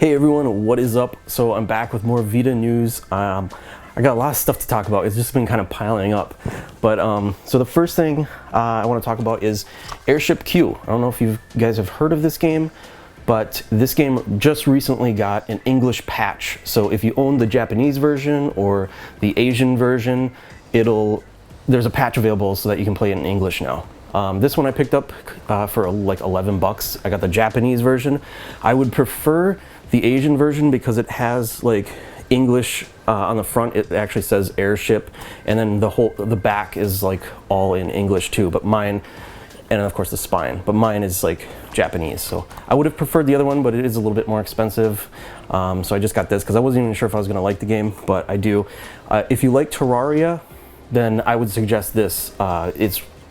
Hey everyone, what is up? So I'm back with more Vita news. I got a lot of stuff to talk about. It's just been kind of piling up. But so the first thing I want to talk about is Airship Queue. I don't know if you guys have heard of this game, but this game just recently got an English patch. So if you own the Japanese version or the Asian version, there's a patch available so that you can play it in English now. This one I picked up for like 11 bucks. I got the Japanese version. I would prefer the Asian version because it has like English on the front. It actually says Airship, and then the back is like all in English too. But mine, and of course the spine. But mine is like Japanese. So I would have preferred the other one, but it is a little bit more expensive. So I just got this because I wasn't even sure if I was going to like the game, but I do. If you like Terraria, then I would suggest this.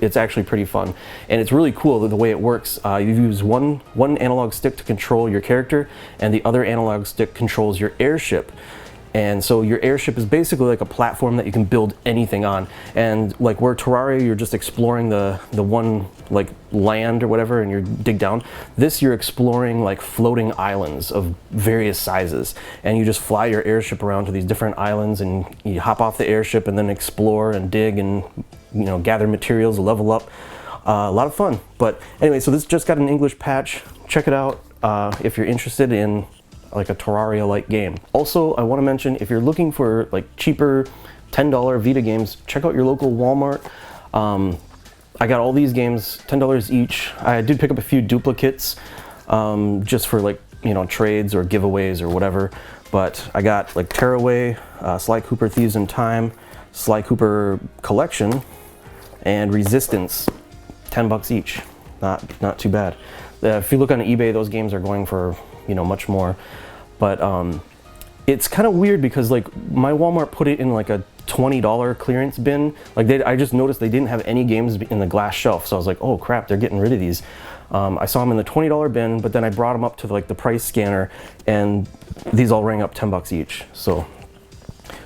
It's actually pretty fun, and it's really cool the way it works. You use one analog stick to control your character, and the other analog stick controls your airship. And so your airship is basically like a platform that you can build anything on. And like where Terraria, you're just exploring the one like land or whatever, and you dig down. This, you're exploring like floating islands of various sizes, and you just fly your airship around to these different islands, and you hop off the airship and then explore and dig and gather materials, level up. A lot of fun. But anyway, so this just got an English patch. Check it out if you're interested in like a Terraria-like game. Also, I want to mention, if you're looking for like cheaper $10 Vita games, check out your local Walmart. I got all these games $10 each. I did pick up a few duplicates just for like trades or giveaways or whatever. But I got like Terraria, Sly Cooper Thieves in Time, Sly Cooper Collection, and Resistance, 10 bucks each. Not too bad. If you look on eBay, those games are going for much more. But it's kind of weird because like my Walmart put it in like a $20 clearance bin. Like I just noticed they didn't have any games in the glass shelf, so I was like, oh crap, they're getting rid of these. I saw them in the $20 bin, but then I brought them up to like the price scanner, and these all rang up 10 bucks each. So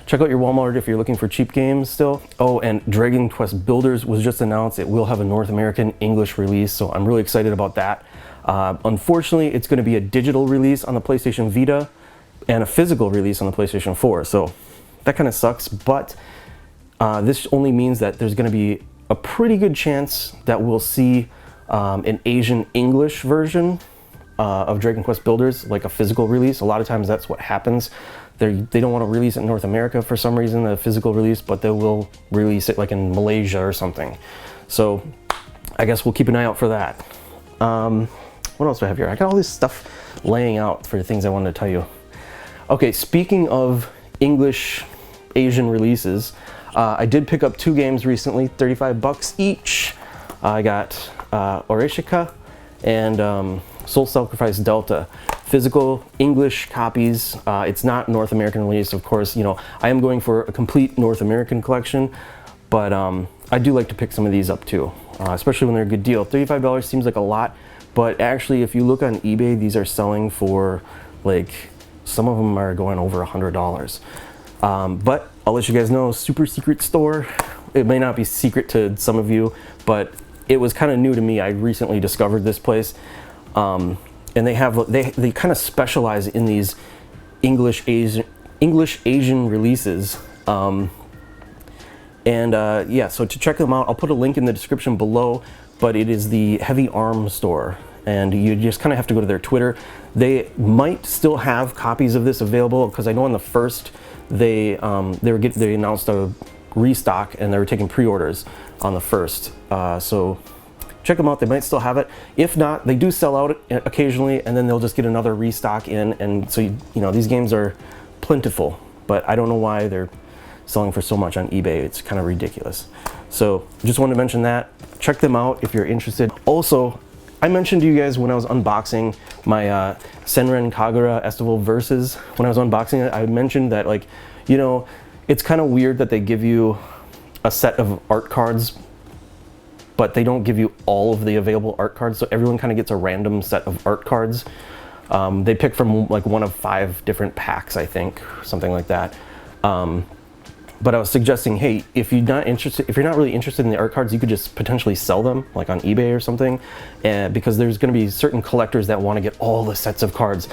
check out your Walmart if you're looking for cheap games still. Oh, and Dragon Quest Builders was just announced. It will have a North American English release, so I'm really excited about that. Unfortunately, it's going to be a digital release on the PlayStation Vita and a physical release on the PlayStation 4, so that kind of sucks, but this only means that there's going to be a pretty good chance that we'll see an Asian English version of Dragon Quest Builders, like a physical release. A lot of times that's what happens. They don't want to release it in North America for some reason, the physical release, but they will release it like in Malaysia or something. So I guess we'll keep an eye out for that. What else do I have here? I got all this stuff laying out for the things I wanted to tell you. Okay, speaking of English Asian releases, I did pick up two games recently, 35 bucks each. I got Airship Queue and Soul Sacrifice Delta. Physical English copies. It's not North American release, of course. I am going for a complete North American collection, but I do like to pick some of these up too, especially when they're a good deal. $35 seems like a lot, but actually if you look on eBay, these are selling for like, some of them are going over $100. But I'll let you guys know, super secret store. It may not be secret to some of you, but it was kind of new to me. I recently discovered this place. And they kind of specialize in these English Asian releases. Yeah, so to check them out, I'll put a link in the description below, but it is the Heavy Arms store, and you just kind of have to go to their Twitter. They might still have copies of this available, because I know on the first they announced a restock and they were taking pre-orders on the first. So check them out, they might still have it. If not, they do sell out occasionally, and then they'll just get another restock in, and so these games are plentiful, but I don't know why they're selling for so much on eBay. It's kind of ridiculous. So just wanted to mention that. Check them out if you're interested. Also, I mentioned to you guys when I was unboxing my Senran Kagura Estival Versus, when I was unboxing it, I mentioned that it's kind of weird that they give you a set of art cards, but they don't give you all of the available art cards, so everyone kind of gets a random set of art cards. They pick from like one of 5 different packs, I think, something like that. But I was suggesting, hey, if you're not really interested in the art cards, you could just potentially sell them, like on eBay or something, because there's going to be certain collectors that want to get all the sets of cards.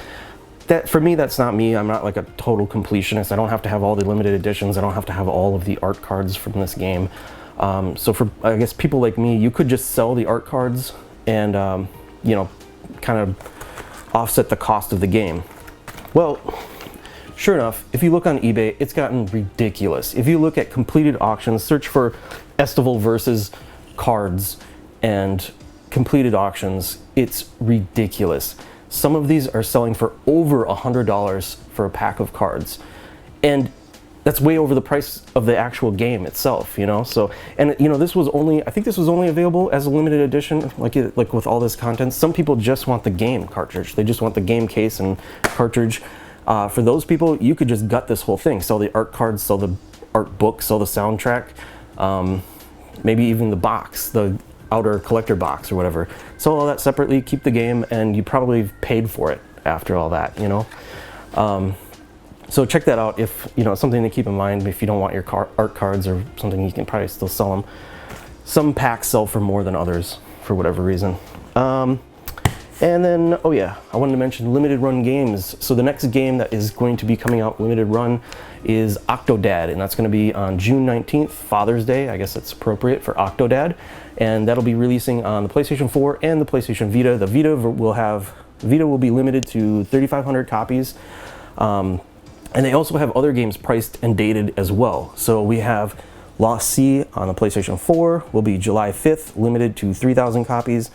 that for me, that's not me. I'm not like a total completionist. I don't have to have all the limited editions. I don't have to have all of the art cards from this game. So for, I guess, people like me, you could just sell the art cards and, you know, kind of offset the cost of the game. Well, sure enough, if you look on eBay, it's gotten ridiculous. If you look at completed auctions, search for Estival versus cards and completed auctions, it's ridiculous. Some of these are selling for over $100 for a pack of cards. And that's way over the price of the actual game itself, you know? So, and you know, this was only, I think this was only available as a limited edition, like with all this content. Some people just want the game cartridge. They just want the game case and cartridge. For those people, you could just gut this whole thing. Sell the art cards, sell the art book, sell the soundtrack, maybe even the box, the outer collector box or whatever. Sell all that separately, keep the game, and you probably paid for it after all that, you know? So check that out if, you know, something to keep in mind. If you don't want your art cards or something, you can probably still sell them. Some packs sell for more than others for whatever reason. And then, oh yeah, I wanted to mention limited run games. So the next game that is going to be coming out limited run is Octodad, and that's going to be on June 19th, Father's Day. I guess it's appropriate for Octodad. And that'll be releasing on the PlayStation 4 and the PlayStation Vita. The Vita will be limited to 3,500 copies. And they also have other games priced and dated as well. So we have Lost Sea on the PlayStation 4 will be July 5th, limited to 3,000 copies.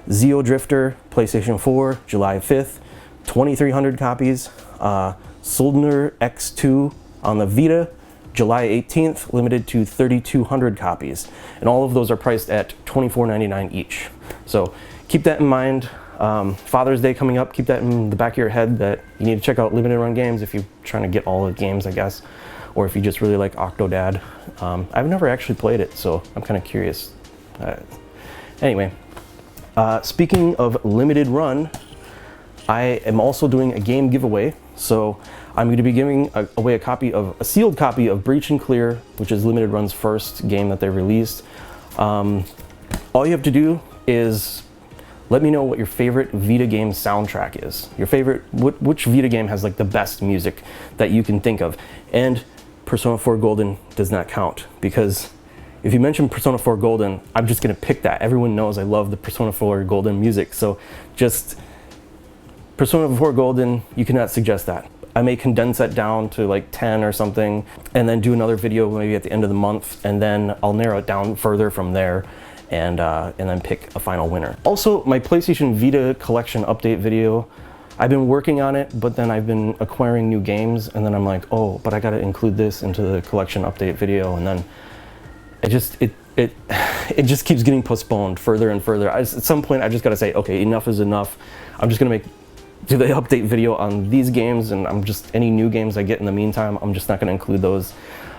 Zeo Drifter, PlayStation 4, July 5th, 2,300 copies. Soldner X2 on the Vita, July 18th, limited to 3,200 copies. And all of those are priced at $24.99 each. So keep that in mind. Father's Day coming up, keep that in the back of your head that you need to check out limited run games if you're trying to get all the games, I guess, or if you just really like Octodad. I've never actually played it, so I'm kind of curious. Anyway, speaking of limited run, I am also doing a game giveaway. So I'm going to be giving away a sealed copy of Breach and Clear, which is limited run's first game that they released. All you have to do is let me know what your favorite Vita game soundtrack is. Your favorite, which Vita game has like the best music that you can think of. And Persona 4 Golden does not count, because if you mention Persona 4 Golden, I'm just gonna pick that. Everyone knows I love the Persona 4 Golden music, so just Persona 4 Golden, you cannot suggest that. I may condense that down to like 10 or something, and then do another video maybe at the end of the month, and then I'll narrow it down further from there. And then pick a final winner. Also, my PlayStation Vita collection update video, I've been working on it, but then I've been acquiring new games, and then I'm like, oh, but I gotta include this into the collection update video, and then it just keeps getting postponed further and further. At some point, I just gotta say, okay, enough is enough. I'm just gonna do the update video on these games, and any new games I get in the meantime, I'm just not gonna include those.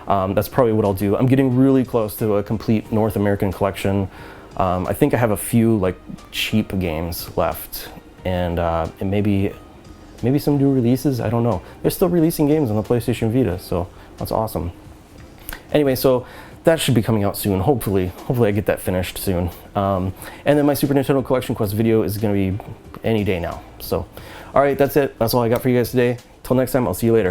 That's probably what I'll do. I'm getting really close to a complete North American collection. I think I have a few like cheap games left, and maybe some new releases. I don't know. They're still releasing games on the PlayStation Vita, so that's awesome. Anyway, so that should be coming out soon. Hopefully I get that finished soon. And then my Super Nintendo Collection Quest video is going to be any day now. So, all right, that's it. That's all I got for you guys today. Till next time, I'll see you later.